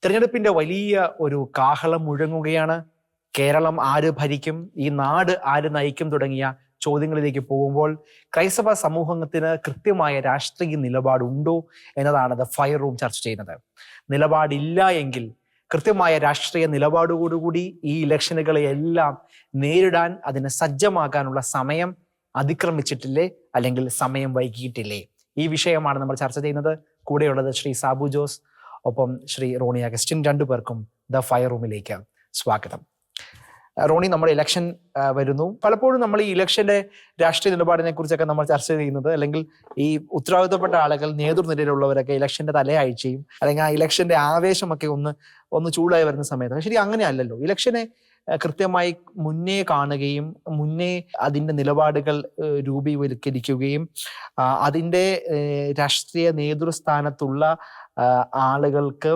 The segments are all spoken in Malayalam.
തിരഞ്ഞെടുപ്പിന്റെ വലിയ ഒരു കാഹളം മുഴങ്ങുകയാണ്. കേരളം ആര് ഭരിക്കും, ഈ നാട് ആര് നയിക്കും തുടങ്ങിയ ചോദ്യങ്ങളിലേക്ക് പോകുമ്പോൾ ക്രൈസ്തവ സമൂഹത്തിന് കൃത്യമായ രാഷ്ട്രീയ നിലപാടുണ്ടോ എന്നതാണ് ദ ഫയർ റൂം ചർച്ച ചെയ്യുന്നത്. നിലപാടില്ല എങ്കിൽ കൃത്യമായ രാഷ്ട്രീയ നിലപാടോടുകൂടി ഈ ഇലക്ഷനുകളെ എല്ലാം നേരിടാൻ, അതിന് സജ്ജമാകാനുള്ള സമയം അതിക്രമിച്ചിട്ടില്ലേ, അല്ലെങ്കിൽ സമയം വൈകിയിട്ടില്ലേ? ഈ വിഷയമാണ് നമ്മൾ ചർച്ച ചെയ്യുന്നത്. കൂടെയുള്ളത് ശ്രീ സാബു ജോസ്, ഒപ്പം ശ്രീ റോണി അഗസ്റ്റിൻ. രണ്ടുപേർക്കും ദ ഫയർ റൂമിലേക്ക് സ്വാഗതം. റോണി, നമ്മുടെ ഇലക്ഷൻ വരുന്നു. പലപ്പോഴും നമ്മൾ ഈ ഇലക്ഷന്റെ രാഷ്ട്രീയ നിലപാടിനെ കുറിച്ചൊക്കെ നമ്മൾ ചർച്ച ചെയ്യുന്നത്, അല്ലെങ്കിൽ ഈ ഉത്തരവാദിത്തപ്പെട്ട ആളുകൾ, നേതൃനിരയിലുള്ളവരൊക്കെ ഇലക്ഷന്റെ തലയാഴ്ചയും അല്ലെങ്കിൽ ആ ഇലക്ഷന്റെ ആവേശമൊക്കെ ഒന്ന് ചൂടായി വരുന്ന സമയത്ത്, ശരി അങ്ങനെ അല്ലല്ലോ. ഇലക്ഷനെ കൃത്യമായി മുന്നേ കാണുകയും മുന്നേ അതിൻ്റെ നിലപാടുകൾ രൂപീകരിക്കുകയും അതിൻ്റെ രാഷ്ട്രീയ നേതൃസ്ഥാനത്തുള്ള ആളുകൾക്ക്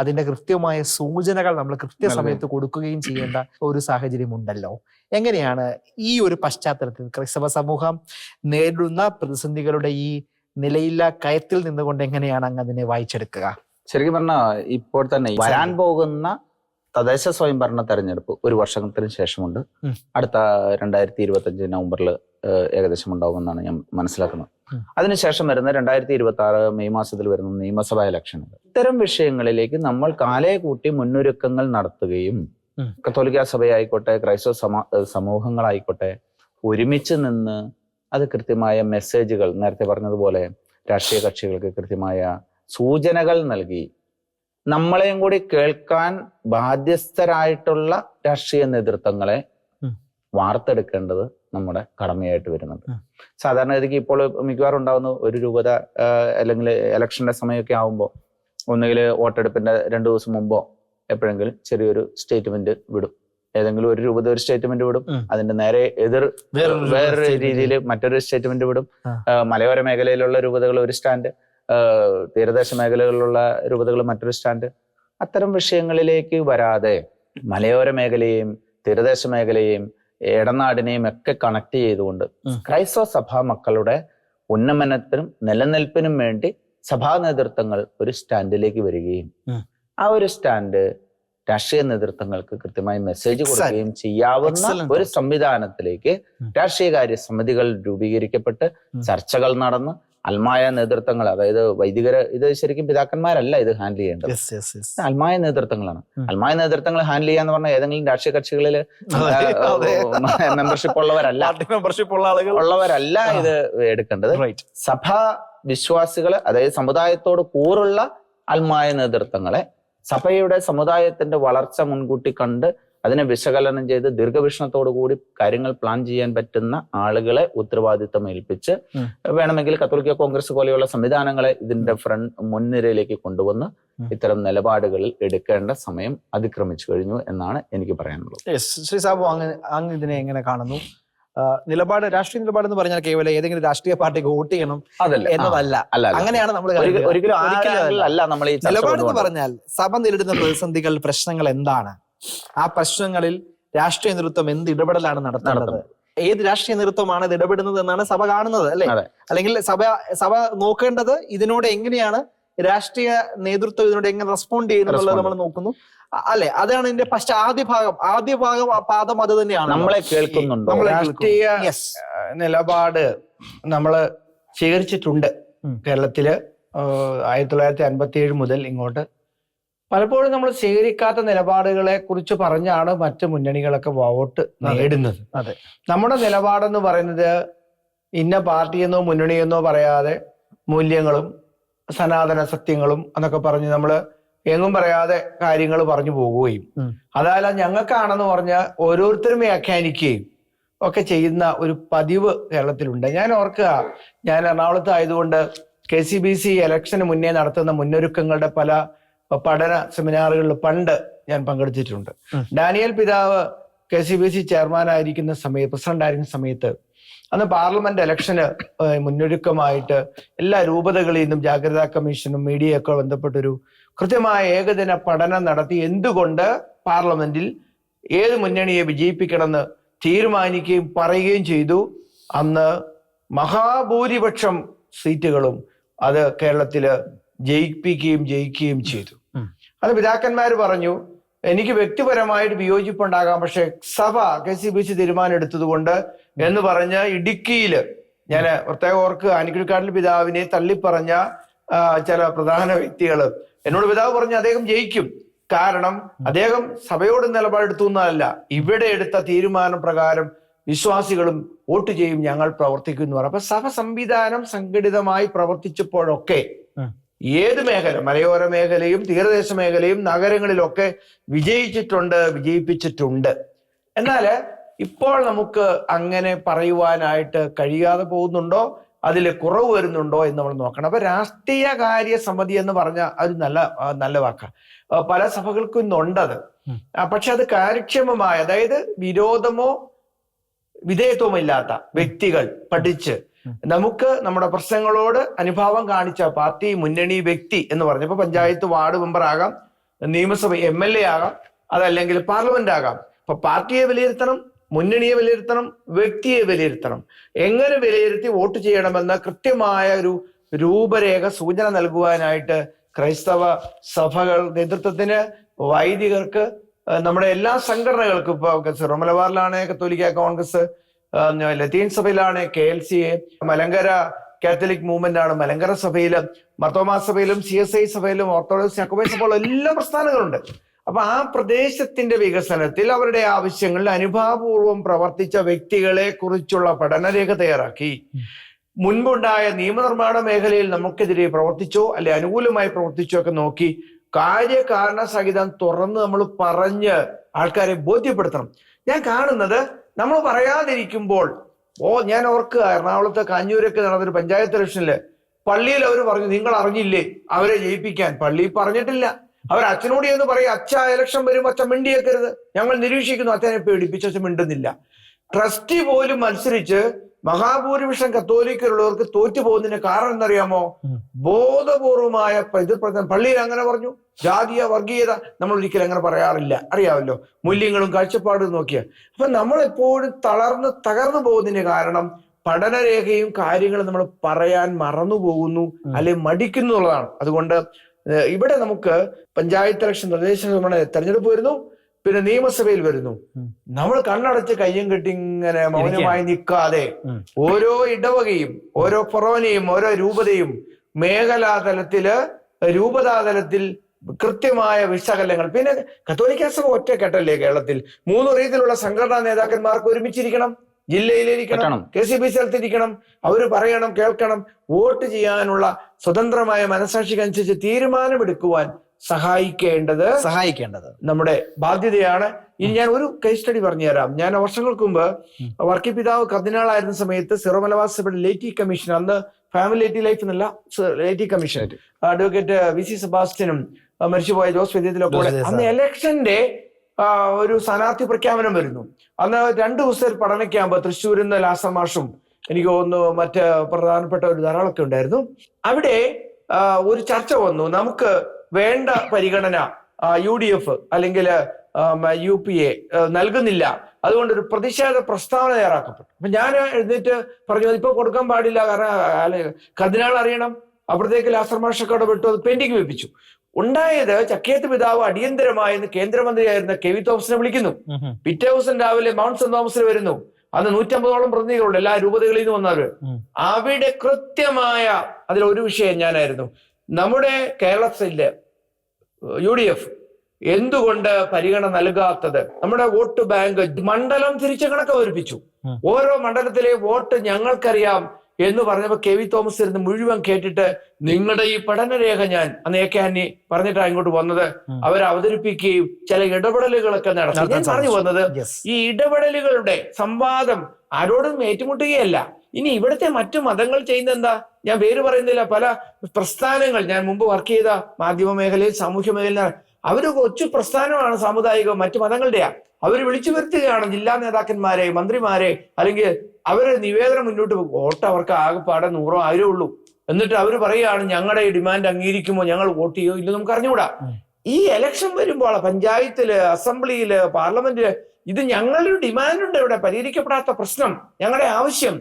അതിന്റെ കൃത്യമായ സൂചനകൾ നമ്മൾ കൃത്യസമയത്ത് കൊടുക്കുകയും ചെയ്യേണ്ട ഒരു സാഹചര്യം ഉണ്ടല്ലോ. എങ്ങനെയാണ് ഈ ഒരു പശ്ചാത്തലത്തിൽ ക്രൈസ്തവ സമൂഹം നേരിടുന്ന പ്രതിസന്ധികളുടെ ഈ നിലയില്ലാ കയത്തിൽ നിന്നുകൊണ്ട് എങ്ങനെയാണ് അങ്ങ് അതിനെ വായിച്ചെടുക്കുക? ശരിക്കും പറഞ്ഞാൽ ഇപ്പോൾ തന്നെ വരാൻ പോകുന്ന തദ്ദേശ സ്വയംഭരണ തെരഞ്ഞെടുപ്പ് ഒരു വർഷത്തിന് ശേഷമുണ്ട്. അടുത്ത 2025 നവംബറിൽ ഏകദേശം ഉണ്ടാവുമെന്നാണ് ഞാൻ മനസ്സിലാക്കുന്നത്. അതിനുശേഷം വരുന്ന 2026 മെയ് മാസത്തിൽ വരുന്ന നിയമസഭാ ഇലക്ഷനുകൾ. ഇത്തരം വിഷയങ്ങളിലേക്ക് നമ്മൾ കാലേ കൂട്ടി മുന്നൊരുക്കങ്ങൾ നടത്തുകയും കത്തോലിക്ക സഭയായിക്കോട്ടെ ക്രൈസ്തവ സമൂഹങ്ങളായിക്കോട്ടെ ഒരുമിച്ച് നിന്ന് അത് കൃത്യമായ മെസ്സേജുകൾ, നേരത്തെ പറഞ്ഞതുപോലെ രാഷ്ട്രീയ കക്ഷികൾക്ക് കൃത്യമായ സൂചനകൾ നൽകി നമ്മളെയും കൂടി കേൾക്കാൻ ബാധ്യസ്ഥരായിട്ടുള്ള രാഷ്ട്രീയ നേതൃത്വങ്ങളെ വാർത്തെടുക്കേണ്ടത് നമ്മുടെ കടമയായിട്ട് വരുന്നുണ്ട്. സാധാരണഗതിക്ക് ഇപ്പോൾ മിക്കവാറും ഉണ്ടാകുന്ന ഒരു രൂപത അല്ലെങ്കിൽ ഇലക്ഷന്റെ സമയമൊക്കെ ആകുമ്പോൾ ഒന്നുകിൽ വോട്ടെടുപ്പിന്റെ 2 ദിവസം മുമ്പോ എപ്പോഴെങ്കിലും ചെറിയൊരു സ്റ്റേറ്റ്മെന്റ് വിടും. ഏതെങ്കിലും ഒരു രൂപത ഒരു സ്റ്റേറ്റ്മെന്റ് വിടും, അതിന്റെ നേരെ വേറൊരു രീതിയിൽ മറ്റൊരു സ്റ്റേറ്റ്മെന്റ് വിടും. മലയോര മേഖലയിലുള്ള രൂപതകൾ ഒരു സ്റ്റാൻഡ്, തീരദേശ മേഖലകളിലുള്ള രൂപതകൾ മറ്റൊരു സ്റ്റാൻഡ്. അത്തരം വിഷയങ്ങളിലേക്ക് വരാതെ മലയോര മേഖലയെയും തീരദേശ മേഖലയെയും ഇടനാടിനെയും ഒക്കെ കണക്ട് ചെയ്തുകൊണ്ട് ക്രൈസ്തവ സഭാ മക്കളുടെ ഉന്നമനത്തിനും നിലനിൽപ്പിനും വേണ്ടി സഭാ നേതൃത്വങ്ങൾ ഒരു സ്റ്റാൻഡിലേക്ക് വരികയും ആ ഒരു സ്റ്റാൻഡ് രാഷ്ട്രീയ നേതൃത്വങ്ങൾക്ക് കൃത്യമായി മെസ്സേജ് കൊടുക്കുകയും ചെയ്യാവുന്ന ഒരു സംവിധാനത്തിലേക്ക് രാഷ്ട്രീയകാര്യ സമിതികൾ രൂപീകരിക്കപ്പെട്ട് ചർച്ചകൾ നടന്ന് അൽമായ നേതൃത്വങ്ങൾ, അതായത് വൈദികര്, ഇത് ശരിക്കും പിതാക്കന്മാരല്ല ഇത് ഹാൻഡിൽ ചെയ്യേണ്ടത്, അൽമായ നേതൃത്വങ്ങളാണ്. അൽമായ നേതൃത്വങ്ങൾ ഹാൻഡിൽ ചെയ്യാന്ന് പറഞ്ഞാൽ ഏതെങ്കിലും രാഷ്ട്രീയ കക്ഷികളിൽ മെമ്പർഷിപ്പ് ഉള്ളവരല്ല ഇത് എടുക്കേണ്ടത്. സഭാ വിശ്വാസികള്, അതായത് സമുദായത്തോട് കൂറുള്ള അൽമായ നേതൃത്വങ്ങളെ, സഭയുടെ സമുദായത്തിന്റെ വളർച്ച മുൻകൂട്ടി കണ്ട് അതിനെ വിശകലനം ചെയ്ത് ദീർഘവീക്ഷണത്തോടു കൂടി കാര്യങ്ങൾ പ്ലാൻ ചെയ്യാൻ പറ്റുന്ന ആളുകളെ ഉത്തരവാദിത്വം ഏൽപ്പിച്ച് വേണമെങ്കിൽ കത്തോലിക്ക കോൺഗ്രസ് പോലെയുള്ള സംവിധാനങ്ങളെ ഇതിന്റെ മുൻനിരയിലേക്ക് കൊണ്ടുവന്ന് ഇത്തരം നിലപാടുകളിൽ എടുക്കേണ്ട സമയം അതിക്രമിച്ചു കഴിഞ്ഞു എന്നാണ് എനിക്ക് പറയാനുള്ളത്. ശ്രീ സാബു, അങ്ങ് ഇതിനെ എങ്ങനെ കാണുന്നു? നിലപാട്, രാഷ്ട്രീയ നിലപാട് എന്ന് പറഞ്ഞാൽ കേവലം ഏതെങ്കിലും രാഷ്ട്രീയ പാർട്ടിക്ക് വോട്ട് ചെയ്യണം എന്നതല്ല. അങ്ങനെയാണ് നമ്മൾ നിലപാട് എന്ന് പറഞ്ഞാൽ സഭ നേരിടുന്ന പ്രതിസന്ധികൾ, പ്രശ്നങ്ങൾ എന്താണ്? ആ പ്രശ്നങ്ങളിൽ രാഷ്ട്രീയ നേതൃത്വം എന്ത് ഇടപെടലാണ് നടത്തുന്നത്? ഏത് രാഷ്ട്രീയ നേതൃത്വമാണ് ഇത് ഇടപെടുന്നത് എന്നാണ് സഭ കാണുന്നത്, അല്ലെ? അല്ലെങ്കിൽ സഭ നോക്കേണ്ടത് ഇതിനോട് എങ്ങനെയാണ് രാഷ്ട്രീയ നേതൃത്വം ഇതിനോട് എങ്ങനെ റെസ്പോണ്ട് ചെയ്യുന്നുള്ളത് നമ്മൾ നോക്കുന്നു, അല്ലെ? അതാണ് ഇതിന്റെ ആദ്യ പാദം അത് തന്നെയാണ്. നമ്മളെ കേൾക്കുന്നുണ്ടോ? രാഷ്ട്രീയ നിലപാട് നമ്മള് സ്വീകരിച്ചിട്ടുണ്ട് കേരളത്തില്. 1957 മുതൽ ഇങ്ങോട്ട് പലപ്പോഴും നമ്മൾ സ്വീകരിക്കാത്ത നിലപാടുകളെ കുറിച്ച് പറഞ്ഞാണ് മറ്റ് മുന്നണികളൊക്കെ വോട്ട് നേടുന്നത്. അതെ, നമ്മുടെ നിലപാടെന്ന് പറയുന്നത് ഇന്ന പാർട്ടിയെന്നോ മുന്നണിയെന്നോ പറയാതെ മൂല്യങ്ങളും സനാതന സത്യങ്ങളും എന്നൊക്കെ പറഞ്ഞ് നമ്മൾ എങ്ങും പറയാതെ കാര്യങ്ങൾ പറഞ്ഞു പോകുകയും അതല്ല ഞങ്ങൾക്കാണെന്ന് പറഞ്ഞാൽ ഓരോരുത്തരും വ്യാഖ്യാനിക്കുകയും ഒക്കെ ചെയ്യുന്ന ഒരു പതിവ് കേരളത്തിലുണ്ട്. ഞാൻ ഓർക്കുക, ഞാൻ എറണാകുളത്ത് ആയതുകൊണ്ട് KCBC ഇലക്ഷന് മുന്നേ നടത്തുന്ന മുന്നൊരുക്കങ്ങളുടെ പല പഠന സെമിനാറുകളിൽ പണ്ട് ഞാൻ പങ്കെടുത്തിട്ടുണ്ട്. ഡാനിയൽ പിതാവ് KCBC ചെയർമാൻ ആയിരിക്കുന്ന സമയത്ത്, പ്രസിഡന്റ് ആയിരിക്കുന്ന സമയത്ത്, അന്ന് പാർലമെന്റ് ഇലക്ഷന് മുന്നൊരുക്കമായിട്ട് എല്ലാ രൂപതകളിൽ നിന്നും ജാഗ്രതാ കമ്മീഷനും മീഡിയയൊക്കെ ബന്ധപ്പെട്ടൊരു കൃത്യമായ ഏകദിന പഠനം നടത്തി എന്തുകൊണ്ട് പാർലമെന്റിൽ ഏത് മുന്നണിയെ വിജയിപ്പിക്കണമെന്ന് തീരുമാനിക്കുകയും പറയുകയും ചെയ്തു. അന്ന് മഹാഭൂരിപക്ഷം സീറ്റുകളും അത് കേരളത്തില് ജയിക്കുകയും ചെയ്തു. അത് പിതാക്കന്മാർ പറഞ്ഞു എനിക്ക് വ്യക്തിപരമായിട്ട് വിയോജിപ്പുണ്ടാകാം, പക്ഷെ സഭ KCBC തീരുമാനം എടുത്തത് കൊണ്ട് എന്ന് പറഞ്ഞ് ഇടുക്കിയില് ഞാൻ പ്രത്യേകം ഓർക്ക് ആനിക്കുഴിക്കാട്ടിൽ പിതാവിനെ തള്ളിപ്പറഞ്ഞ ചില പ്രധാന വ്യക്തികൾ എന്നോട് പിതാവ് പറഞ്ഞു അദ്ദേഹം ജയിക്കും, കാരണം അദ്ദേഹം സഭയോട് നിലപാടെടുത്തു എന്നല്ല, ഇവിടെ എടുത്ത തീരുമാനം പ്രകാരം വിശ്വാസികളും വോട്ട് ചെയ്യും, ഞങ്ങൾ പ്രവർത്തിക്കും എന്ന് പറഞ്ഞു. അപ്പൊ സഭ സംവിധാനം സംഘടിതമായി പ്രവർത്തിച്ചപ്പോഴൊക്കെ ഏത് മേഖല, മലയോര മേഖലയും തീരദേശ മേഖലയും നഗരങ്ങളിലൊക്കെ വിജയിപ്പിച്ചിട്ടുണ്ട്. എന്നാൽ ഇപ്പോൾ നമുക്ക് അങ്ങനെ പറയുവാനായിട്ട് കഴിയാതെ പോകുന്നുണ്ടോ, അതിൽ കുറവ് വരുന്നുണ്ടോ എന്ന് നമ്മൾ നോക്കണം. അപ്പൊ രാഷ്ട്രീയ കാര്യ സമിതി എന്ന് പറഞ്ഞ അത് നല്ല വാക്കാണ്. പല സഭകൾക്കും ഇന്നുണ്ടത്. പക്ഷെ അത് കാര്യക്ഷമമായ, അതായത് വിരോധമോ വിധേയത്വമോ ഇല്ലാത്ത വ്യക്തികൾ പഠിച്ച് നമുക്ക് നമ്മുടെ പ്രശ്നങ്ങളോട് അനുഭാവം കാണിച്ച പാർട്ടി, മുന്നണി, വ്യക്തി എന്ന് പറഞ്ഞപ്പോ പഞ്ചായത്ത് വാർഡ് മെമ്പർ ആകാം, നിയമസഭ MLA ആകാം, അതല്ലെങ്കിൽ പാർലമെന്റ് ആകാം. അപ്പൊ പാർട്ടിയെ വിലയിരുത്തണം, മുന്നണിയെ വിലയിരുത്തണം, വ്യക്തിയെ വിലയിരുത്തണം. എങ്ങനെ വിലയിരുത്തി വോട്ട് ചെയ്യണമെന്ന കൃത്യമായ ഒരു രൂപരേഖ, സൂചന നൽകുവാനായിട്ട് ക്രൈസ്തവ സഭകൾ നേതൃത്വത്തിന്, വൈദികർക്ക്, നമ്മുടെ എല്ലാ സംഘടനകൾക്കും, ഇപ്പൊ സിറോ മലബാറിലാണ് കത്തോലിക്ക കോൺഗ്രസ്, ലത്തീൻ സഭയിലാണ് KLCA, മലങ്കര കാത്തലിക് മൂവ്മെന്റ് ആണ് മലങ്കര സഭയിലും, മർത്തോമാ സഭയിലും, CSI സഭയിലും, ഓർത്തഡോക്സ് യാക്കോബായ സഭയിലും എല്ലാ പ്രസ്ഥാനങ്ങളുണ്ട്. അപ്പൊ ആ പ്രദേശത്തിന്റെ വികസനത്തിൽ അവരുടെ ആവശ്യങ്ങളിൽ അനുഭാവപൂർവം പ്രവർത്തിച്ച വ്യക്തികളെ കുറിച്ചുള്ള പഠനരേഖ തയ്യാറാക്കി, മുൻപുണ്ടായ നിയമനിർമ്മാണ മേഖലയിൽ നമുക്കെതിരെ പ്രവർത്തിച്ചോ അല്ലെ അനുകൂലമായി പ്രവർത്തിച്ചോ ഒക്കെ നോക്കി കാര്യകാരണ സഹിതം തുറന്ന് നമ്മൾ പറഞ്ഞ് ആൾക്കാരെ ബോധ്യപ്പെടുത്തണം. ഞാൻ കാണുന്നത് നമ്മൾ പറയാതിരിക്കുമ്പോൾ, ഞാൻ ഓർക്കുക എറണാകുളത്ത് കാഞ്ഞൂരൊക്കെ നടന്നൊരു പഞ്ചായത്ത് ഇലക്ഷനില് പള്ളിയിൽ അവർ പറഞ്ഞു നിങ്ങൾ അറിഞ്ഞില്ലേ അവരെ ജയിപ്പിക്കാൻ. പള്ളി പറഞ്ഞിട്ടില്ല, അവർ അച്ഛനോട് എന്ന് പറയും അച്ഛ ഇലക്ഷൻ വരുമ്പോൾ അച്ഛൻ മിണ്ടിയേക്കരുത്, ഞങ്ങൾ നിരീക്ഷിക്കുന്നു, അച്ഛനെ പേടിപ്പിച്ച് അച്ഛൻ മിണ്ടുന്നില്ല. ട്രസ്റ്റി പോലും മത്സരിച്ച് മഹാഭൂരിപക്ഷം കത്തോലിക്കരുള്ളവർക്ക് തോറ്റു പോകുന്നതിന് കാരണം എന്നറിയാമോ? ബോധപൂർവമായ എതിർപ്രവർത്തനം. പള്ളിയിൽ അങ്ങനെ പറഞ്ഞു, ജാതീയ വർഗീയത നമ്മൾ ഒരിക്കലും അങ്ങനെ പറയാറില്ല, അറിയാമല്ലോ, മൂല്യങ്ങളും കാഴ്ചപ്പാടും നോക്കിയ. അപ്പൊ നമ്മൾ എപ്പോഴും തകർന്നു പോകുന്നതിന് കാരണം പഠനരേഖയും കാര്യങ്ങളും നമ്മൾ പറയാൻ മറന്നു പോകുന്നു, അല്ലെങ്കിൽ മടിക്കുന്നു എന്നുള്ളതാണ്. അതുകൊണ്ട് ഇവിടെ നമുക്ക് പഞ്ചായത്ത് ഇലക്ഷൻ, തെരഞ്ഞെടുപ്പ് വരുന്നു, പിന്നെ നിയമസഭയിൽ വരുന്നു. നമ്മൾ കണ്ണടച്ച് കയ്യും കെട്ടി ഇങ്ങനെ മൗനമായി നിൽക്കാതെ ഓരോ ഇടവകയും, ഓരോ ഫൊറോനയും, ഓരോ രൂപതയും മേഖലാതലത്തില്, രൂപതാതലത്തിൽ കൃത്യമായ വിശകലനങ്ങൾ. പിന്നെ കത്തോലിക്ക സഭ ഒറ്റക്കെട്ടല്ലേ കേരളത്തിൽ? 3 രീതിയിലുള്ള സംഘടനാ നേതാക്കന്മാർക്ക് ഒരുമിച്ചിരിക്കണം, ജില്ലയിലിരിക്കണം, KCBC സ്ഥലത്തിരിക്കണം, അവര് പറയണം, കേൾക്കണം, വോട്ട് ചെയ്യാനുള്ള സ്വതന്ത്രമായ മനസാക്ഷിക്കനുസരിച്ച് തീരുമാനമെടുക്കുവാൻ സഹായിക്കേണ്ടത് നമ്മുടെ ബാധ്യതയാണ്. ഇനി ഞാൻ ഒരു കേസ് സ്റ്റഡി പറഞ്ഞുതരാം. ഞാൻ വർഷങ്ങൾക്ക് മുമ്പ് വർക്കി പിതാവ് കർദിനാളായിരുന്ന സമയത്ത് സിറോ മലബാർ സഭയുടെ ലേറ്റി കമ്മീഷൻ, അന്ന് ഫാമിലി ലേറ്റി ലൈഫ് എന്നല്ല, ലേറ്റി കമ്മീഷൻ, അഡ്വക്കേറ്റ് VC സെബാസ്റ്റ്യനും മരിച്ചുപോയ ജോസ് വിദ്യത്തിലൊക്കെ കൂടെ അന്ന് ഇലക്ഷന്റെ ഒരു സ്ഥാനാർത്ഥി പ്രഖ്യാപനം വരുന്നു. അന്ന് 2 ദിവസം പഠന ക്യാമ്പ് തൃശ്ശൂരിൽ നിന്ന് ലാസർ മാഷും എനിക്ക് തോന്നുന്നു മറ്റ് പ്രധാനപ്പെട്ട ഒരു ധാരാളമൊക്കെ ഉണ്ടായിരുന്നു. അവിടെ ഒരു ചർച്ച വന്നു, നമുക്ക് വേണ്ട പരിഗണന UDF അല്ലെങ്കിൽ UPA നൽകുന്നില്ല, അതുകൊണ്ട് ഒരു പ്രതിഷേധ പ്രസ്താവന തയ്യാറാക്കപ്പെട്ടു. അപ്പൊ ഞാൻ എഴുന്നേറ്റ് പറഞ്ഞു ഇപ്പൊ കൊടുക്കാൻ പാടില്ല, കാരണം കർദിനാൾ അറിയണം. അപ്പോഴത്തേക്ക് ലാസർ മാഷൊക്കെ വിട്ടു, അത് പെൻഡിങ് വെപ്പിച്ചു. ഉണ്ടായത് ചക്കേത്ത് പിതാവ് അടിയന്തരമായി കേന്ദ്രമന്ത്രിയായിരുന്ന KV തോമസിനെ വിളിക്കുന്നു. പിറ്റേ ദിവസം രാവിലെ മൗണ്ട് സെന്റ് തോമസിൽ വരുന്നു. അന്ന് 150ഓളം പ്രതിനിധികളുണ്ട്, എല്ലാ രൂപതകളിൽ നിന്ന് വന്നവര്. അവിടെ കൃത്യമായ അതിലൊരു വിഷയം ഞാനായിരുന്നു, നമ്മുടെ കേരളത്തിലെ UDF എന്തുകൊണ്ട് പരിഗണന നൽകാത്തത്? നമ്മുടെ വോട്ട് ബാങ്ക് മണ്ഡലം തിരിച്ച് കണക്ക് അവതരിപ്പിച്ചു. ഓരോ മണ്ഡലത്തിലെ വോട്ട് ഞങ്ങൾക്കറിയാം എന്ന് പറഞ്ഞപ്പോ KV തോമസ് ഇരുന്ന് മുഴുവൻ കേട്ടിട്ട്, നിങ്ങളുടെ ഈ പഠനരേഖ ഞാൻ അന്ന് AK പറഞ്ഞിട്ടാണ് ഇങ്ങോട്ട് വന്നത്, അവർ അവതരിപ്പിക്കുകയും ചില ഇടപെടലുകളൊക്കെ നടത്തി. ഞാൻ പറഞ്ഞു വന്നത്, ഈ ഇടപെടലുകളുടെ സംവാദം ആരോടും ഏറ്റുമുട്ടുകയല്ല. ഇനി ഇവിടുത്തെ മറ്റു മതങ്ങൾ ചെയ്യുന്ന എന്താ? ഞാൻ പേര് പറയുന്നില്ല, പല പ്രസ്ഥാനങ്ങൾ, ഞാൻ മുമ്പ് വർക്ക് ചെയ്ത മാധ്യമ മേഖലയിൽ, സാമൂഹ്യ മേഖലയിൽ, അവര് കൊച്ചു പ്രസ്ഥാനമാണ്, സാമുദായിക മറ്റു മതങ്ങളുടെയാ. അവർ വിളിച്ചു വരുത്തുകയാണ് ജില്ലാ നേതാക്കന്മാരെ, മന്ത്രിമാരെ, അല്ലെങ്കിൽ അവര് നിവേദനം മുന്നോട്ട് പോകും. വോട്ട് അവർക്ക് ആകെപ്പാടെ 100 1000 ഉള്ളൂ. എന്നിട്ട് അവർ പറയുകയാണ് ഞങ്ങളുടെ ഈ ഡിമാൻഡ് അംഗീകരിക്കുമോ, ഞങ്ങൾ വോട്ട് ചെയ്യോ ഇല്ലോ നമുക്ക് അറിഞ്ഞുകൂടാ. ഈ ഇലക്ഷൻ വരുമ്പോൾ പഞ്ചായത്തില്, അസംബ്ലിയില്, പാർലമെന്റില് ഇത് ഞങ്ങളുടെ ഡിമാൻഡുണ്ട്, ഇവിടെ പരിഹരിക്കപ്പെടാത്ത പ്രശ്നം, ഞങ്ങളുടെ ആവശ്യം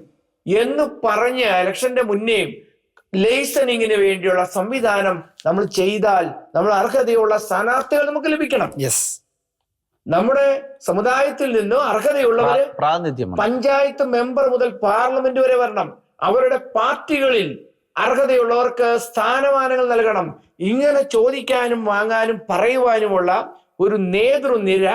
എന്ന് പറഞ്ഞ് ഇലക്ഷന്റെ മുന്നേയും ലൈസനിങ്ങിന് വേണ്ടിയുള്ള സംവിധാനം നമ്മൾ ചെയ്താൽ നമ്മൾ അർഹതയുള്ള സ്ഥാനാർത്ഥികൾ നമുക്ക് ലഭിക്കണം. യെസ്, നമ്മുടെ സമുദായത്തിൽ നിന്നും അർഹതയുള്ളവര് പ്രാതിനിധ്യമാണ്. പഞ്ചായത്ത് മെമ്പർ മുതൽ പാർലമെന്റ് വരെ വരണം. അവരുടെ പാർട്ടികളിൽ അർഹതയുള്ളവർക്ക് സ്ഥാനമാനങ്ങൾ നൽകണം. ഇങ്ങനെ ചോദിക്കാനും വാങ്ങാനും പറയുവാനുമുള്ള ഒരു നേതൃനിര,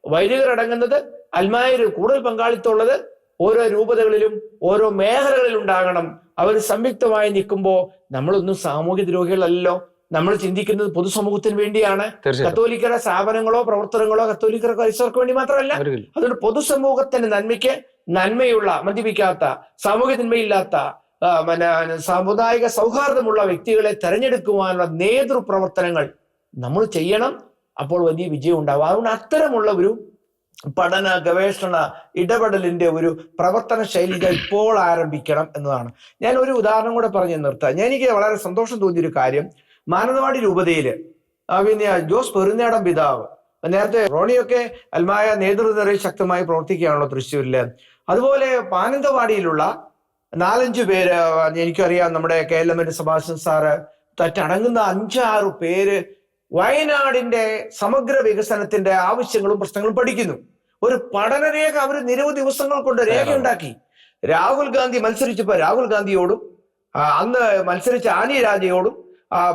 വൈദികരടങ്ങുന്നത്, അൽമായര് കൂടുതൽ പങ്കാളിത്തമുള്ളത് ഓരോ രൂപതകളിലും ഓരോ മേഖലകളിൽ ഉണ്ടാകണം. അവർ സംയുക്തമായി നിൽക്കുമ്പോൾ നമ്മളൊന്നും സാമൂഹ്യ ദ്രോഹികളല്ലോ. നമ്മൾ ചിന്തിക്കുന്നത് പൊതുസമൂഹത്തിന് വേണ്ടിയാണ്. കത്തോലിക്കരുടെ സ്ഥാപനങ്ങളോ പ്രവർത്തനങ്ങളോ കത്തോലിക്കർക്ക് ക്രൈസ്തവർക്ക് വേണ്ടി മാത്രമല്ല. അതുകൊണ്ട് പൊതുസമൂഹത്തിന്റെ നന്മയ്ക്ക്, നന്മയുള്ള, മദ്യപിക്കാത്ത, സാമൂഹ്യ തിന്മയില്ലാത്ത, സാമുദായിക സൗഹാർദ്ദമുള്ള വ്യക്തികളെ തെരഞ്ഞെടുക്കുവാനുള്ള നേതൃപ്രവർത്തനങ്ങൾ നമ്മൾ ചെയ്യണം. അപ്പോൾ വലിയ വിജയം ഉണ്ടാവും. അതുകൊണ്ട് അത്തരമുള്ള ഒരു പഠന ഗവേഷണ ഇടപെടലിന്റെ ഒരു പ്രവർത്തന ശൈലികൾ ഇപ്പോൾ ആരംഭിക്കണം എന്നതാണ്. ഞാൻ ഒരു ഉദാഹരണം കൂടെ പറഞ്ഞു നിർത്താം. എനിക്ക് വളരെ സന്തോഷം തോന്നിയൊരു കാര്യം, മാനന്തവാടി രൂപതയില് പിന്നെ ജോസ് പെരുന്നേടം പിതാവ്, നേരത്തെ റോണിയൊക്കെ അൽമായ നേതൃനിരയിൽ ശക്തമായി പ്രവർത്തിക്കുകയാണല്ലോ തൃശ്ശൂരില്. അതുപോലെ മാനന്തവാടിയിലുള്ള 4-5 പേര് എനിക്കറിയാം. നമ്മുടെ KLM സെബാസ്റ്റ്യൻ സാറ് തറ്റടങ്ങുന്ന 5-6 പേര് വയനാടിന്റെ സമഗ്ര വികസനത്തിന്റെ ആവശ്യങ്ങളും പ്രശ്നങ്ങളും പഠിക്കുന്നു. ഒരു പഠനരേഖ അവർ നിരവധി ദിവസങ്ങൾ കൊണ്ട് രേഖയുണ്ടാക്കി. രാഹുൽ ഗാന്ധി മത്സരിച്ചപ്പോ രാഹുൽ ഗാന്ധിയോടും അന്ന് മത്സരിച്ച ആനി രാജയോടും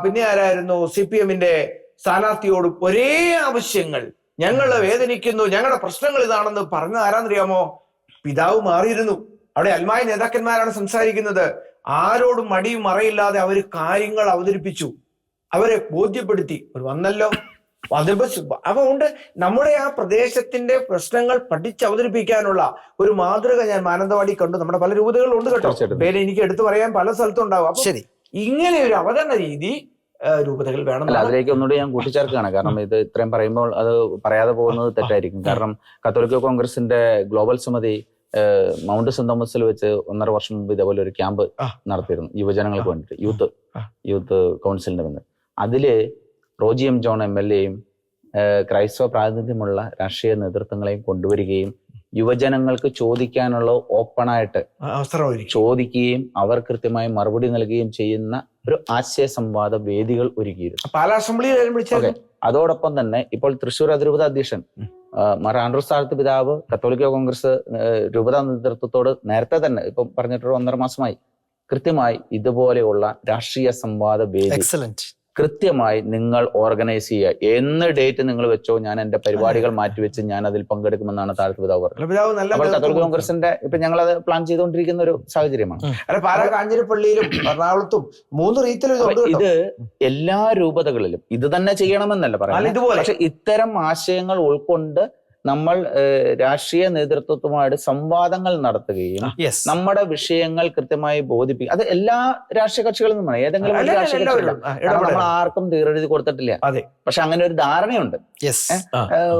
പിന്നെ ആരായിരുന്നു CPM-ന്റെ സ്ഥാനാർത്ഥിയോടും ഒരേ ആവശ്യങ്ങൾ, ഞങ്ങൾ വേദനിക്കുന്നു, ഞങ്ങളുടെ പ്രശ്നങ്ങൾ ഇതാണെന്ന് പറഞ്ഞ ആരാന്നറിയാമോ? പിതാവ് മാറിയിരുന്നു. അവിടെ അൽമായ നേതാക്കന്മാരാണ് സംസാരിക്കുന്നത്. ആരോടും മടിയും മറയില്ലാതെ അവര് കാര്യങ്ങൾ അവതരിപ്പിച്ചു, അവരെ ബോധ്യപ്പെടുത്തി. ഒരു വന്നല്ലോ അതുകൊണ്ട് നമ്മുടെ ആ പ്രദേശത്തിന്റെ പ്രശ്നങ്ങൾ പഠിച്ചവതരിപ്പിക്കാനുള്ള ഒരു മാതൃക ഞാൻ മാനന്തവാടി കണ്ടു. നമ്മുടെ പല രൂപതകളും ഉണ്ട് കേട്ടോ, പേര് എനിക്ക് എടുത്തു പറയാൻ പല സ്ഥലത്തും ഉണ്ടാവും. അപ്പൊ ഇങ്ങനെ ഒരു അവതരണ രീതി രൂപതകൾ വേണം. അതിലേക്ക് ഒന്നുകൂടി ഞാൻ കൂട്ടിച്ചേർക്കുകയാണ്. കാരണം ഇത് ഇത്രയും പറയുമ്പോൾ അത് പറയാതെ പോകുന്നത് തെറ്റായിരിക്കും. കാരണം കത്തോലിക്ക കോൺഗ്രസിന്റെ ഗ്ലോബൽ സമിതി മൗണ്ട് സെന്റ് തോമസിൽ വെച്ച് 1.5 വർഷം മുമ്പ് ഇതേപോലെ ഒരു ക്യാമ്പ് നടത്തിയിരുന്നു യുവജനങ്ങൾക്ക് വേണ്ടിയിട്ട്, യൂത്ത് കൗൺസിലിന്റെ മുന്നിൽ. അതില് റോജി എം ജോൺ MLA-യും ക്രൈസ്തവ പ്രാതിനിധ്യമുള്ള രാഷ്ട്രീയ നേതൃത്വങ്ങളെയും കൊണ്ടുവരികയും യുവജനങ്ങൾക്ക് ചോദിക്കാനുള്ള ഓപ്പണായിട്ട് ചോദിക്കുകയും അവർ കൃത്യമായി മറുപടി നൽകുകയും ചെയ്യുന്ന ഒരു ആശയ സംവാദ വേദികൾ ഒരുക്കിയിരുന്നു. പാലാ അസംബ്ലിയിൽ. അതോടൊപ്പം തന്നെ ഇപ്പോൾ തൃശ്ശൂർ അതിരൂപത അധ്യക്ഷൻ മാർ ആൻഡ്രൂസ് താഴത്ത് പിതാവ് കത്തോലിക്ക കോൺഗ്രസ് രൂപതാ നേതൃത്വത്തോട് നേരത്തെ തന്നെ ഇപ്പൊ പറഞ്ഞിട്ട് 1.5 മാസമായി കൃത്യമായി ഇതുപോലെയുള്ള രാഷ്ട്രീയ സംവാദ വേദി കൃത്യമായി നിങ്ങൾ ഓർഗനൈസ് ചെയ്യുക. എന്ന് ഡേറ്റ് നിങ്ങൾ വെച്ചോ, ഞാൻ എന്റെ പരിപാടികൾ മാറ്റിവെച്ച് ഞാൻ അതിൽ പങ്കെടുക്കുമെന്നാണ് താഴത്ത് പിതാവ് പറഞ്ഞത്. അപ്പോൾ കത്തോലിക്ക കോൺഗ്രസിന്റെ ഇപ്പൊ ഞങ്ങൾ അത് പ്ലാൻ ചെയ്തുകൊണ്ടിരിക്കുന്ന ഒരു സാഹചര്യമാണ്. പാലാ കാഞ്ഞിരപ്പള്ളിയിലും എറണാകുളത്തും 3 റീത്തിലും ഇത് എല്ലാ രൂപതകളിലും ഇത് തന്നെ ചെയ്യണമെന്നല്ല പറയുന്നത്. പക്ഷെ ഇത്തരം ആശയങ്ങൾ ഉൾക്കൊണ്ട് നമ്മൾ രാഷ്ട്രീയ നേതൃത്വവുമായിട്ട് സംവാദങ്ങൾ നടത്തുകയും നമ്മുടെ വിഷയങ്ങൾ കൃത്യമായി ബോധിപ്പിക്കും. അത് എല്ലാ രാഷ്ട്രീയ കക്ഷികളും വേണം. ഏതെങ്കിലും രാഷ്ട്രീയ കക്ഷികളും നമ്മൾ ആർക്കും തീരെഴുതി കൊടുത്തിട്ടില്ല. പക്ഷെ അങ്ങനെ ഒരു ധാരണയുണ്ട്.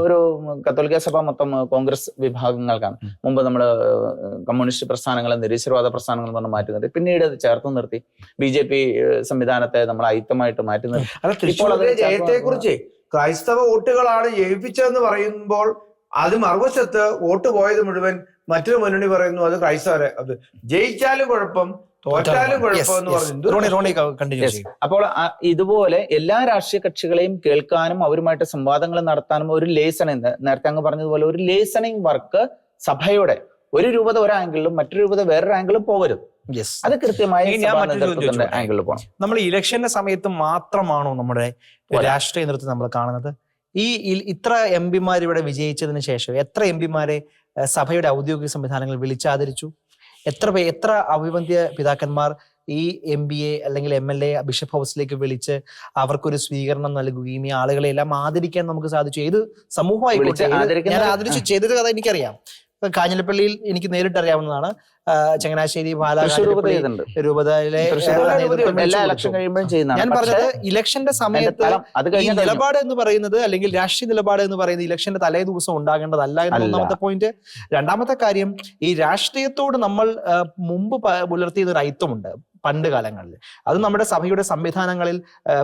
ഒരു കത്തോലിക്ക സഭ മൊത്തം കോൺഗ്രസ് വിഭാഗങ്ങൾക്കാണ്. മുമ്പ് നമ്മൾ കമ്മ്യൂണിസ്റ്റ് പ്രസ്ഥാനങ്ങളെ നിരീശ്വരവാദ പ്രസ്ഥാനങ്ങൾ പറഞ്ഞ് മാറ്റി നിർത്തി, പിന്നീട് അത് ചേർത്ത് നിർത്തി BJP സംവിധാനത്തെ നമ്മൾ ഐക്യമായിട്ട് മാറ്റി നിർത്തി. ഇപ്പോൾ ജയത്തെ കുറിച്ച് ക്രൈസ്തവ വോട്ടുകളാണ് ജയിപ്പിച്ചതെന്ന് പറയുമ്പോൾ അത് മറുവശത്ത് വോട്ട് പോയത് മുഴുവൻ മറ്റൊരു മുന്നണി പറയുന്നു അത് ക്രൈസ്തവരെ, അത് ജയിച്ചാലും കുഴപ്പം തോറ്റാലും കുഴപ്പം എന്ന് പറഞ്ഞു. അപ്പോൾ ഇതുപോലെ എല്ലാ രാഷ്ട്രീയ കക്ഷികളെയും കേൾക്കാനും അവരുമായിട്ട് സംവാദങ്ങൾ നടത്താനും ഒരു ലേസണിങ്, നേരത്തെ അങ്ങ് പറഞ്ഞതുപോലെ ഒരു ലേസണിങ് വർക്ക് സഭയുടെ ഒരു രൂപത ഒരു ആംഗിളിലും മറ്റൊരു രൂപത വേറൊരു ആംഗിളും പോകരുത്. അത് കൃത്യമായി ആംഗിളിൽ പോകണം. നമ്മൾ ഇലക്ഷന്റെ സമയത്ത് മാത്രമാണോ നമ്മുടെ രാഷ്ട്രീയ നേതൃത്വം നമ്മൾ കാണുന്നത്? ഇത്ര MP-മാർ ഇവിടെ വിജയിച്ചതിന് ശേഷം എത്ര MP-മാരെ സഭയുടെ ഔദ്യോഗിക സംവിധാനങ്ങൾ വിളിച്ചാദരിച്ചു? എത്ര അഭിവന്ദ്യ പിതാക്കന്മാർ ഈ MBA അല്ലെങ്കിൽ MLA ബിഷപ്പ് ഹൗസിലേക്ക് വിളിച്ച് അവർക്കൊരു സ്വീകരണം നൽകുകയും ഈ ആളുകളെ എല്ലാം ആദരിക്കാൻ നമുക്ക് സാധിച്ചു? ഏത് സമൂഹമായിക്കോട്ടെ ഞാൻ ആദരിച്ചു ചെയ്തത് കഥ എനിക്കറിയാം. കാഞ്ഞിരപ്പള്ളിയിൽ എനിക്ക് നേരിട്ട് അറിയാവുന്നതാണ്. ചങ്ങനാശ്ശേരി രൂപതയിലെ ഞാൻ പറഞ്ഞത് ഇലക്ഷന്റെ സമയത്ത് ഈ നിലപാട് എന്ന് പറയുന്നത് അല്ലെങ്കിൽ രാഷ്ട്രീയ നിലപാട് എന്ന് പറയുന്നത് ഇലക്ഷന്റെ തലേ ദിവസം ഉണ്ടാകേണ്ടതല്ല എന്ന ഒന്നാമത്തെ പോയിന്റ്. രണ്ടാമത്തെ കാര്യം, ഈ രാഷ്ട്രീയത്തോട് നമ്മൾ മുമ്പ് പുലർത്തിയ ഒരു ഐത്തമുണ്ട് പണ്ട് കാലങ്ങളിൽ. അത് നമ്മുടെ സഭയുടെ സംവിധാനങ്ങളിൽ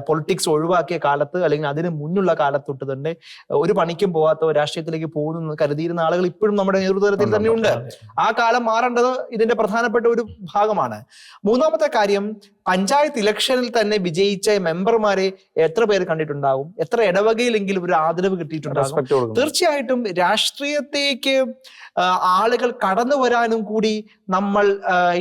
പൊളിറ്റിക്സ് ഒഴിവാക്കിയ കാലത്ത് അല്ലെങ്കിൽ അതിന് മുന്നുള്ള കാലത്തൊട്ട് തന്നെ ഒരു പണിക്കും പോകാത്ത രാഷ്ട്രീയത്തിലേക്ക് പോകുന്നു കരുതിയിരുന്ന ആളുകൾ ഇപ്പോഴും നമ്മുടെ നേതൃത്വത്തിൽ തന്നെയുണ്ട്. ആ കാലം മാറേണ്ടത് ഇതിന്റെ പ്രധാനപ്പെട്ട ഒരു ഭാഗമാണ്. മൂന്നാമത്തെ കാര്യം, പഞ്ചായത്ത് ഇലക്ഷനിൽ തന്നെ വിജയിച്ച മെമ്പർമാരെ എത്ര പേര് കണ്ടിട്ടുണ്ടാകും? എത്ര ഇടവകയിലെങ്കിലും ഒരു ആദരവ് കിട്ടിയിട്ടുണ്ടാകും? തീർച്ചയായിട്ടും രാഷ്ട്രീയത്തേക്ക് ആളുകൾ കടന്നു വരാനും കൂടി നമ്മൾ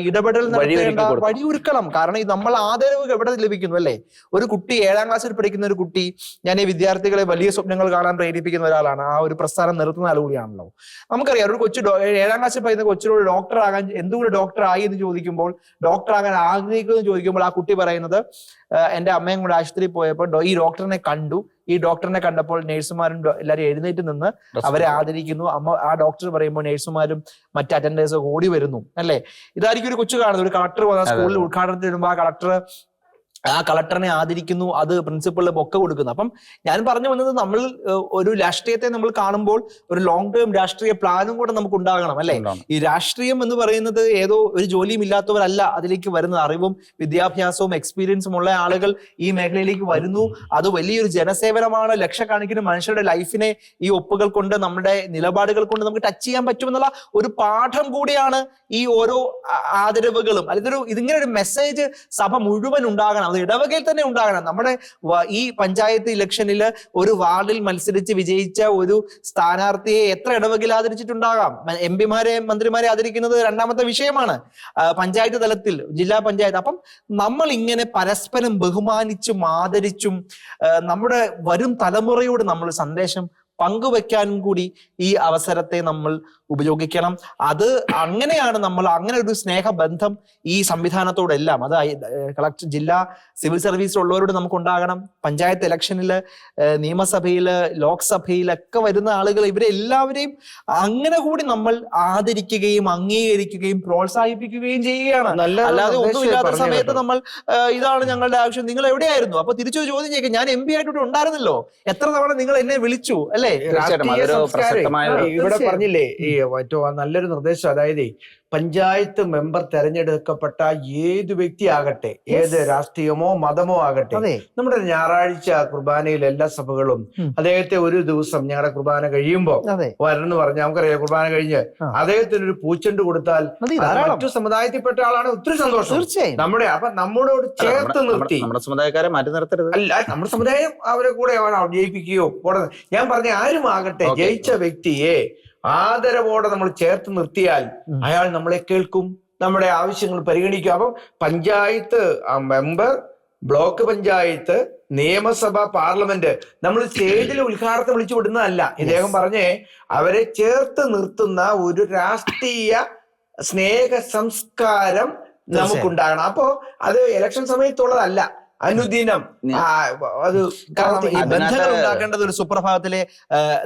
ഇടപെടൽ നടത്തേണ്ട വഴിയൊരുക്കണം. കാരണം നമ്മൾ ആദരവ് എവിടെ ലഭിക്കുന്നു അല്ലേ? ഒരു കുട്ടി 7ാം ക്ലാസ്സിൽ പഠിക്കുന്ന ഒരു കുട്ടി, ഞാൻ ഈ വിദ്യാർത്ഥികളെ വലിയ സ്വപ്നങ്ങൾ കാണാൻ പ്രേരിപ്പിക്കുന്ന ഒരാളാണ്, ആ ഒരു പ്രസ്ഥാനം നിർത്തുന്ന ആൾ കൂടിയാണല്ലോ. നമുക്കറിയാം ഒരു കൊച്ചു 7ാം ക്ലാസ്സിൽ പഠിക്കുന്ന കൊച്ചിനോട് ഡോക്ടർ ആകാൻ എന്തുകൊണ്ട് ഡോക്ടർ ആയി എന്ന് ചോദിക്കുമ്പോൾ, ഡോക്ടർ ആകാൻ ആഗ്രഹിക്കുന്നു എന്ന് ചോദിക്കുമ്പോൾ ആ കുട്ടി പറയുന്നത്, എന്റെ അമ്മയും കൂടെ ആശുപത്രിയിൽ പോയപ്പോൾ ഈ ഡോക്ടറിനെ കണ്ടു, ഈ ഡോക്ടറിനെ കണ്ടപ്പോൾ നേഴ്സുമാരും എല്ലാവരും എഴുന്നേറ്റ് നിന്ന് അവരെ ആദരിക്കുന്നു. ആ ഡോക്ടർ പറയുമ്പോൾ നേഴ്സുമാരും മറ്റ് അറ്റൻഡേഴ്സും ഓടി വരുന്നു അല്ലെ? ഇതായിരിക്കും ഒരു കൊച്ചു കാണുന്നത്. ഒരു കളക്ടർ വന്ന സ്കൂളിൽ ഉദ്ഘാടനത്തിന് വരുമ്പോൾ ആ കളക്ടറിനെ ആദരിക്കുന്നു, അത് പ്രിൻസിപ്പളിന് ബൊക്കെ കൊടുക്കുന്നു. അപ്പം ഞാൻ പറഞ്ഞു വന്നത്, നമ്മൾ ഒരു രാഷ്ട്രീയത്തെ നമ്മൾ കാണുമ്പോൾ ഒരു ലോങ് ടേം രാഷ്ട്രീയ പ്ലാനും കൂടെ നമുക്ക് ഉണ്ടാകണം അല്ലെ? ഈ രാഷ്ട്രീയം എന്ന് പറയുന്നത് ഏതോ ഒരു ജോലിയും ഇല്ലാത്തവരല്ല അതിലേക്ക് വരുന്നത്. അറിവും വിദ്യാഭ്യാസവും എക്സ്പീരിയൻസും ഉള്ള ആളുകൾ ഈ മേഖലയിലേക്ക് വരുന്നു. അത് വലിയൊരു ജനസേവനമാണ്. ലക്ഷക്കണക്കിന് മനുഷ്യരുടെ ലൈഫിനെ ഈ ഒപ്പുകൾ കൊണ്ട്, നമ്മുടെ നിലപാടുകൾ കൊണ്ട് നമുക്ക് ടച്ച് ചെയ്യാൻ പറ്റുമെന്നുള്ള ഒരു പാഠം കൂടിയാണ് ഈ ഓരോ ആദരവുകളും. അല്ലെങ്കിൽ ഇതിങ്ങനെ ഒരു മെസ്സേജ് സഭ മുഴുവൻ ഉണ്ടാകണം, അത് ഇടവകയിൽ തന്നെ ഉണ്ടാകണം. നമ്മുടെ ഈ പഞ്ചായത്ത് ഇലക്ഷനിൽ ഒരു വാർഡിൽ മത്സരിച്ച് വിജയിച്ച ഒരു സ്ഥാനാർത്ഥിയെ എത്ര ഇടവകയിൽ ആദരിച്ചിട്ടുണ്ടാകാം? MP-മാരെ മന്ത്രിമാരെ ആദരിക്കുന്നത് 2ാമത്തെ വിഷയമാണ് പഞ്ചായത്ത് തലത്തിൽ, ജില്ലാ പഞ്ചായത്ത്. അപ്പം നമ്മൾ ഇങ്ങനെ പരസ്പരം ബഹുമാനിച്ചും ആദരിച്ചും നമ്മുടെ വരും തലമുറയോട് നമ്മൾ സന്ദേശം പങ്കുവെക്കാനും കൂടി ഈ അവസരത്തെ നമ്മൾ ഉപയോഗിക്കണം. അത് അങ്ങനെയാണ് നമ്മൾ അങ്ങനെ ഒരു സ്നേഹബന്ധം ഈ സംവിധാനത്തോടെല്ലാം, അത് കളക്ടർ, ജില്ലാ സിവിൽ സർവീസിലുള്ളവരോട് നമുക്ക് ഉണ്ടാകണം. പഞ്ചായത്ത് ഇലക്ഷനില്, നിയമസഭയില്, ലോക്സഭയിലൊക്കെ വരുന്ന ആളുകൾ, ഇവരെ എല്ലാവരെയും അങ്ങനെ കൂടി നമ്മൾ ആദരിക്കുകയും അംഗീകരിക്കുകയും പ്രോത്സാഹിപ്പിക്കുകയും ചെയ്യുകയാണ്. അല്ലാതെ ഒന്നുമില്ലാത്ത സമയത്ത് നമ്മൾ ഇതാണ് ഞങ്ങളുടെ ആവശ്യം, നിങ്ങൾ എവിടെയായിരുന്നു? അപ്പൊ തിരിച്ചൊരു ചോദ്യം ചോദിക്കാം, ഞാൻ MP ആയിട്ട് ഉണ്ടായിരുന്നല്ലോ, എത്ര തവണ നിങ്ങൾ എന്നെ വിളിച്ചു അല്ലെ? ഇവിടെ പറഞ്ഞില്ലേ ഈ ഏറ്റവും നല്ലൊരു നിർദ്ദേശം, അതായത് പഞ്ചായത്ത് മെമ്പർ തെരഞ്ഞെടുക്കപ്പെട്ട ഏത് വ്യക്തിയാകട്ടെ, ഏത് രാഷ്ട്രീയമോ മതമോ ആകട്ടെ, നമ്മുടെ ഞായറാഴ്ച കുർബാനയിൽ എല്ലാ സഭകളും അദ്ദേഹത്തെ ഒരു ദിവസം ഞങ്ങളുടെ കുർബാന കഴിയുമ്പോ വരണമെന്ന് പറഞ്ഞാൽ, നമുക്കറിയാം കുർബാന കഴിഞ്ഞ് അദ്ദേഹത്തിന് ഒരു പൂച്ചെണ്ട് കൊടുത്താൽ മറ്റു സമുദായത്തിൽപ്പെട്ട ആളാണ്, ഒത്തിരി സന്തോഷം. നമ്മുടെ അപ്പൊ നമ്മോട് ചേർത്ത് നിർത്തി, നമ്മുടെ സമുദായക്കാരെ മാറ്റി നിർത്തരുത്. അല്ല, നമ്മുടെ സമുദായം അവരെ കൂടെ ജയിപ്പിക്കുകയോ. ഞാൻ പറഞ്ഞ ആരും ആകട്ടെ, ജയിച്ച വ്യക്തിയെ ആദരവോടെ നമ്മൾ ചേർത്ത് നിർത്തിയാൽ അയാൾ നമ്മളെ കേൾക്കും, നമ്മുടെ ആവശ്യങ്ങൾ പരിഗണിക്കും. അപ്പം പഞ്ചായത്ത് മെമ്പർ, ബ്ലോക്ക് പഞ്ചായത്ത്, നിയമസഭ, പാർലമെന്റ് നമ്മൾ സ്റ്റേജിൽ ഉദ്ഘാടനത്തെ വിളിച്ചു വിടുന്നതല്ല. ഇദ്ദേഹം പറഞ്ഞേ, അവരെ ചേർത്ത് നിർത്തുന്ന ഒരു രാഷ്ട്രീയ സ്നേഹ സംസ്കാരം നമുക്കുണ്ടാകണം. അപ്പോ അത് ഇലക്ഷൻ സമയത്തുള്ളതല്ല, അനുദിനം. അത് ബന്ധങ്ങൾ ഉണ്ടാക്കേണ്ടത് ഒരു സുപ്രഭാതത്തിലെ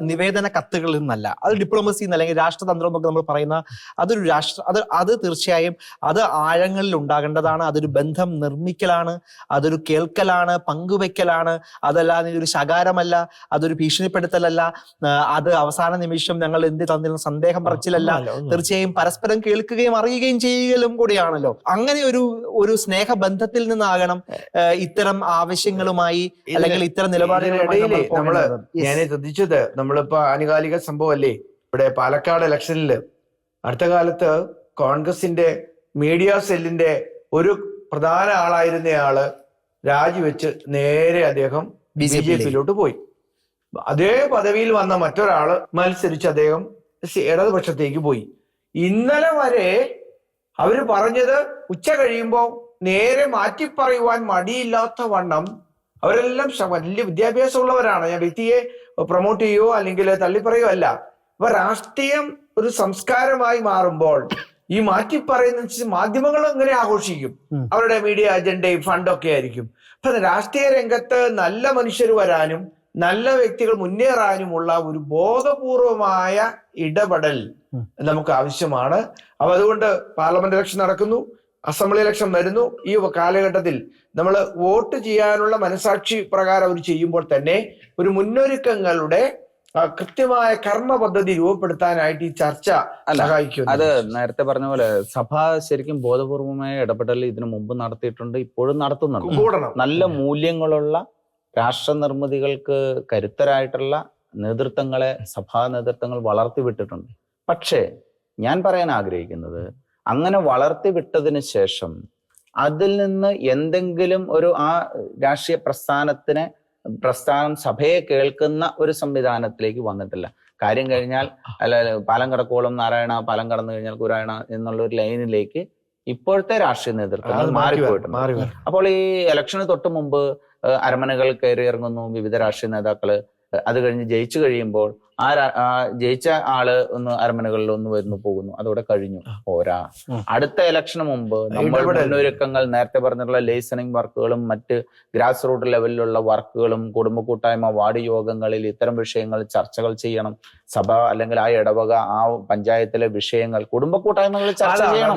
നിവേദന കത്തുകളിൽ നിന്നല്ല, അത് ഡിപ്ലോമസി അല്ലെങ്കിൽ രാഷ്ട്രതന്ത്രം എന്നൊക്കെ നമ്മൾ പറയുന്ന അതൊരു അത് തീർച്ചയായും അത് ആഴങ്ങളിൽ ഉണ്ടാകേണ്ടതാണ്. അതൊരു ബന്ധം നിർമ്മിക്കലാണ്, അതൊരു കേൾക്കലാണ്, പങ്കുവെക്കലാണ്. അതല്ലാതെ ഇതൊരു ശകാരമല്ല, അതൊരു ഭീഷണിപ്പെടുത്തലല്ല, അത് അവസാന നിമിഷം ഞങ്ങൾ എന്ത് തന്നിരുന്ന സന്ദേഹം പറച്ചിലല്ല. തീർച്ചയായും പരസ്പരം കേൾക്കുകയും അറിയുകയും ചെയ്യുകയും കൂടിയാണല്ലോ. അങ്ങനെ ഒരു സ്നേഹബന്ധത്തിൽ നിന്നാകണം ഇത്തരം ആവശ്യങ്ങളുമായി അല്ലെങ്കിൽ ഇത്തരം നിലപാടുകളുമായി നമ്മള് ഞാൻ ശ്രദ്ധിച്ചത്, നമ്മളിപ്പോ ആനുകാലിക സംഭവം അല്ലേ, ഇവിടെ പാലക്കാട് ഇലക്ഷനിൽ അടുത്ത കാലത്ത് കോൺഗ്രസിന്റെ മീഡിയ സെല്ലിന്റെ ഒരു പ്രധാന ആളായിരുന്നയാള് രാജിവെച്ച് നേരെ അദ്ദേഹം BJP-യിലോട്ട് പോയി. അതേ പദവിയിൽ വന്ന മറ്റൊരാള് മത്സരിച്ച് അദ്ദേഹം ഇടതുപക്ഷത്തേക്ക് പോയി. ഇന്നലെ വരെ അവര് പറഞ്ഞത് ഉച്ച കഴിയുമ്പോ നേരെ മാറ്റി പറയുവാൻ മടിയില്ലാത്ത വണ്ണം അവരെല്ലാം വലിയ വിദ്യാഭ്യാസമുള്ളവരാണ്. ഞാൻ വ്യക്തിയെ പ്രൊമോട്ട് ചെയ്യുകയോ അല്ലെങ്കിൽ തള്ളിപ്പറയോ അല്ല. അപ്പൊ രാഷ്ട്രീയം ഒരു സംസ്കാരമായി മാറുമ്പോൾ ഈ മാറ്റി പറയുന്ന മാധ്യമങ്ങൾ എങ്ങനെ ആഘോഷിക്കും? അവരുടെ മീഡിയ അജണ്ടയും ഫണ്ടൊക്കെ ആയിരിക്കും. അപ്പൊ രാഷ്ട്രീയ രംഗത്ത് നല്ല മനുഷ്യർ വരാനും നല്ല വ്യക്തികൾ മുന്നേറാനുമുള്ള ഒരു ബോധപൂർവമായ ഇടപെടൽ നമുക്ക് ആവശ്യമാണ്. അപ്പൊ അതുകൊണ്ട് പാർലമെന്റ് ഇലക്ഷൻ നടക്കുന്നു, അസംബ്ലി ഇലക്ഷൻ വരുന്നു. ഈ കാലഘട്ടത്തിൽ നമ്മൾ വോട്ട് ചെയ്യാനുള്ള മനസാക്ഷി പ്രകാരം അവർ ചെയ്യുമ്പോൾ തന്നെ ഒരു മുന്നൊരുക്കങ്ങളുടെ കൃത്യമായ കർമ്മ പദ്ധതി രൂപപ്പെടുത്താനായിട്ട് ഈ ചർച്ച സഹായിക്കും. അത് നേരത്തെ പറഞ്ഞ പോലെ സഭ ശരിക്കും ബോധപൂർവമായ ഇടപെടൽ ഇതിനു മുമ്പ് നടത്തിയിട്ടുണ്ട്, ഇപ്പോഴും നടത്തുന്നുണ്ട്. നല്ല മൂല്യങ്ങളുള്ള രാഷ്ട്ര നിർമ്മിതികൾക്ക് കരുത്തരായിട്ടുള്ള നേതൃത്വങ്ങളെ സഭാ നേതൃത്വങ്ങൾ വളർത്തിവിട്ടിട്ടുണ്ട്. പക്ഷേ ഞാൻ പറയാൻ ആഗ്രഹിക്കുന്നത്, അങ്ങനെ വളർത്തിവിട്ടതിന് ശേഷം അതിൽ നിന്ന് എന്തെങ്കിലും ആ രാഷ്ട്രീയ പ്രസ്ഥാനം സഭയെ കേൾക്കുന്ന ഒരു സംവിധാനത്തിലേക്ക് വന്നിട്ടില്ല. കാര്യം കഴിഞ്ഞാൽ പാലം കടക്കോളം നാരായണ, പാലം കടന്നു കഴിഞ്ഞാൽ കുരായണ എന്നുള്ള ഒരു ലൈനിലേക്ക് ഇപ്പോഴത്തെ രാഷ്ട്രീയ നേതൃത്വങ്ങൾ മാറിപ്പോയിട്ടുണ്ട്. അപ്പോൾ ഈ ഇലക്ഷന് തൊട്ട് മുമ്പ് അരമനകൾ കയറി ഇറങ്ങുന്നു വിവിധ രാഷ്ട്രീയ നേതാക്കള്. അത് കഴിഞ്ഞ് ജയിച്ചു കഴിയുമ്പോൾ ജയിച്ച ആള് ഒന്ന് അരമനകളിൽ ഒന്ന് വരുന്നു പോകുന്നു, അതോടെ കഴിഞ്ഞു. പോരാ, അടുത്ത ഇലക്ഷന് മുമ്പ് നമ്മൾ മുന്നൊരുക്കങ്ങൾ, നേരത്തെ പറഞ്ഞിട്ടുള്ള ലൈസണിങ് വർക്കുകളും മറ്റ് ഗ്രാസ് റൂട്ട് ലെവലിലുള്ള വർക്കുകളും കുടുംബ കൂട്ടായ്മ വാർഡ് യോഗങ്ങളിൽ ഇത്തരം വിഷയങ്ങൾ ചർച്ചകൾ ചെയ്യണം. സഭ അല്ലെങ്കിൽ ആ ഇടവക ആ പഞ്ചായത്തിലെ വിഷയങ്ങൾ കുടുംബ കൂട്ടായ്മകളിൽ ചർച്ച ചെയ്യണം.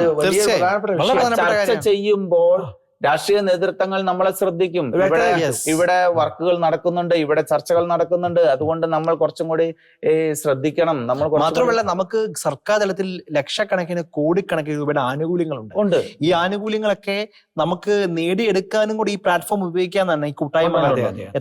ചർച്ച ചെയ്യുമ്പോൾ രാഷ്ട്രീയ നേതൃത്വങ്ങൾ നമ്മളെ ശ്രദ്ധിക്കും. ഇവിടെ വർക്കുകൾ നടക്കുന്നുണ്ട്, ഇവിടെ ചർച്ചകൾ നടക്കുന്നുണ്ട്, അതുകൊണ്ട് നമ്മൾ കുറച്ചും കൂടി ശ്രദ്ധിക്കണം. നമ്മൾ മാത്രമല്ല, നമുക്ക് സർക്കാർ തലത്തിൽ ലക്ഷക്കണക്കിന് കോടിക്കണക്കിന് രൂപയുടെ ആനുകൂല്യങ്ങളുണ്ട്. ഈ ആനുകൂല്യങ്ങളൊക്കെ നമുക്ക് നേടിയെടുക്കാനും കൂടി ഈ പ്ലാറ്റ്ഫോം ഉപയോഗിക്കാൻ തന്നെ ഈ കൂട്ടായ്മ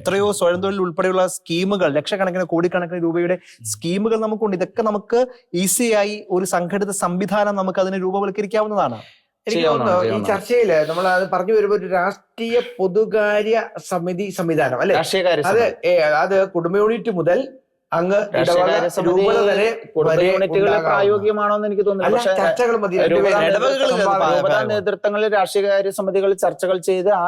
എത്രയോ സ്വയം തൊഴിൽ ഉൾപ്പെടെയുള്ള സ്കീമുകൾ, ലക്ഷക്കണക്കിന് കോടിക്കണക്കിന് രൂപയുടെ സ്കീമുകൾ നമുക്കുണ്ട്. ഇതൊക്കെ നമുക്ക് ഈസിയായി ഒരു സംഘടിത സംവിധാനം നമുക്ക് അതിനെ രൂപവൽക്കരിക്കാവുന്നതാണ്. എനിക്ക് തോന്നുന്നു ഈ ചർച്ചയില് നമ്മൾ അത് പറഞ്ഞു വരുമ്പോൾ ഒരു രാഷ്ട്രീയ പൊതുകാര്യ സമിതി സംവിധാനം അല്ലെ, അത് കുടുംബ യൂണിറ്റ് മുതൽ അങ്ങ് പ്രായോഗികമാണോ എന്ന് എനിക്ക് തോന്നുന്നു. ചർച്ചകൾ നേതൃത്വങ്ങളിൽ രാഷ്ട്രീയകാര്യ സമിതികൾ ചർച്ചകൾ ചെയ്ത് ആ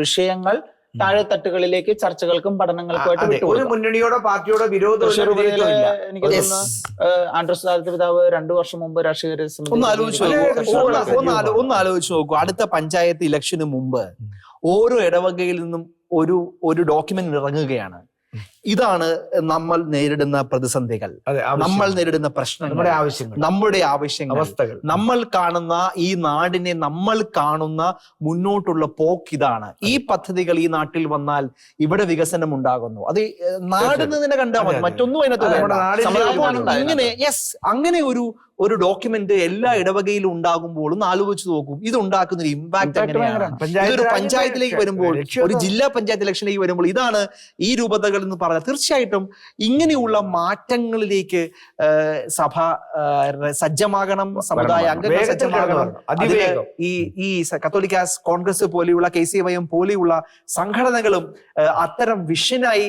വിഷയങ്ങൾ താഴെത്തട്ടുകളിലേക്ക് ചർച്ചകൾക്കും പഠനങ്ങൾക്കുമായിട്ട് ഒരു മുന്നണിയോടോ പാർട്ടിയോടോ വിരോധം എനിക്ക് തോന്നുന്നു. ആൻഡ്രൂസ് താഴത്തെ പിതാവ് 2 വർഷം മുമ്പ് രാഷ്ട്രീയ സമിതി ഒന്ന് ആലോചിച്ച് നോക്കൂ. അടുത്ത പഞ്ചായത്ത് ഇലക്ഷന് മുമ്പ് ഓരോ ഇടവകയിൽ നിന്നും ഒരു ഡോക്യുമെന്റ് ഇറങ്ങുകയാണ്. ഇതാണ് നമ്മൾ നേരിടുന്ന പ്രതിസന്ധികൾ, നമ്മൾ നേരിടുന്ന പ്രശ്നങ്ങൾ, നമ്മുടെ ആവശ്യങ്ങൾ, അവസ്ഥകൾ, നമ്മൾ കാണുന്ന ഈ നാടിനെ നമ്മൾ കാണുന്ന മുന്നോട്ടുള്ള പോക്ക് ഇതാണ്. ഈ പദ്ധതികൾ ഈ നാട്ടിൽ വന്നാൽ ഇവിടെ വികസനം ഉണ്ടാകുന്നു. അത് നാടിന് തന്നെ കണ്ടാൽ മതി, മറ്റൊന്നും അതിനകത്ത് ഇങ്ങനെ അങ്ങനെ ഒരു ഡോക്യുമെന്റ് എല്ലാ ഇടവകയിലും ഉണ്ടാകുമ്പോൾ ഒന്ന് ആലോചിച്ച് നോക്കും, ഇത് ഉണ്ടാക്കുന്ന ഒരു ഇമ്പാക്ട് എങ്ങനെയാണ്. ഇതൊരു പഞ്ചായത്തിലേക്ക് വരുമ്പോൾ, ഒരു ജില്ലാ പഞ്ചായത്ത് ഇലക്ഷനിലേക്ക് വരുമ്പോൾ ഇതാണ് ഈ രൂപതകൾ എന്ന് പറഞ്ഞാൽ തീർച്ചയായിട്ടും ഇങ്ങനെയുള്ള മാറ്റങ്ങളിലേക്ക് സഭ സജ്ജമാകണം, സമുദായ അംഗങ്ങൾ സജ്ജമാകണം. ഈ കത്തോലിക്ക കോൺഗ്രസ് പോലെയുള്ള KCMI പോലെയുള്ള സംഘടനകളും അത്തരം വിഷനായി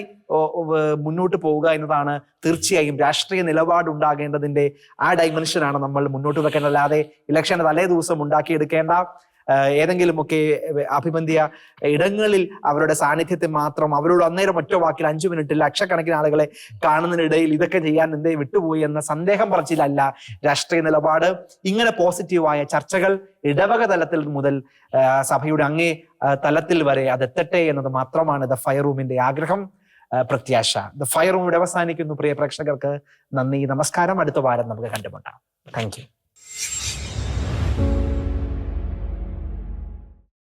മുന്നോട്ട് പോവുക എന്നതാണ് തീർച്ചയായും രാഷ്ട്രീയ നിലപാടുണ്ടാകേണ്ടതിന്റെ ആ ഡൈമെൻഷനാണ് നമ്മൾ മുന്നോട്ട് വെക്കേണ്ടത്. അല്ലാതെ ഇലക്ഷന്റെ തലേ ദിവസം ഉണ്ടാക്കിയെടുക്കേണ്ട ഏതെങ്കിലുമൊക്കെ അഭിബന്ധിയ ഇടങ്ങളിൽ അവരുടെ സാന്നിധ്യത്തെ മാത്രം അവരോട് അന്നേരം ഒറ്റ വാക്കിൽ 5 മിനിറ്റിൽ ലക്ഷക്കണക്കിന് ആളുകളെ കാണുന്നതിനിടയിൽ ഇതൊക്കെ ചെയ്യാൻ എന്തേ വിട്ടുപോയി എന്ന സന്ദേഹം പറച്ചിലല്ല രാഷ്ട്രീയ നിലപാട്. ഇങ്ങനെ പോസിറ്റീവായ ചർച്ചകൾ ഇടവക തലത്തിൽ മുതൽ സഭയുടെ അങ്ങേ തലത്തിൽ വരെ അതെത്തട്ടെ എന്നത് മാത്രമാണ് ദ ഫയർ റൂമിന്റെ ആഗ്രഹം, പ്രത്യാശ. ദ ഫയർ റൂം ഇവിടെ അവസാനിക്കുന്നു. പ്രിയ പ്രേക്ഷകർക്ക് നന്ദി, നമസ്കാരം. അടുത്ത വാരം നമുക്ക് കണ്ടുമുട്ടാം. Thank you.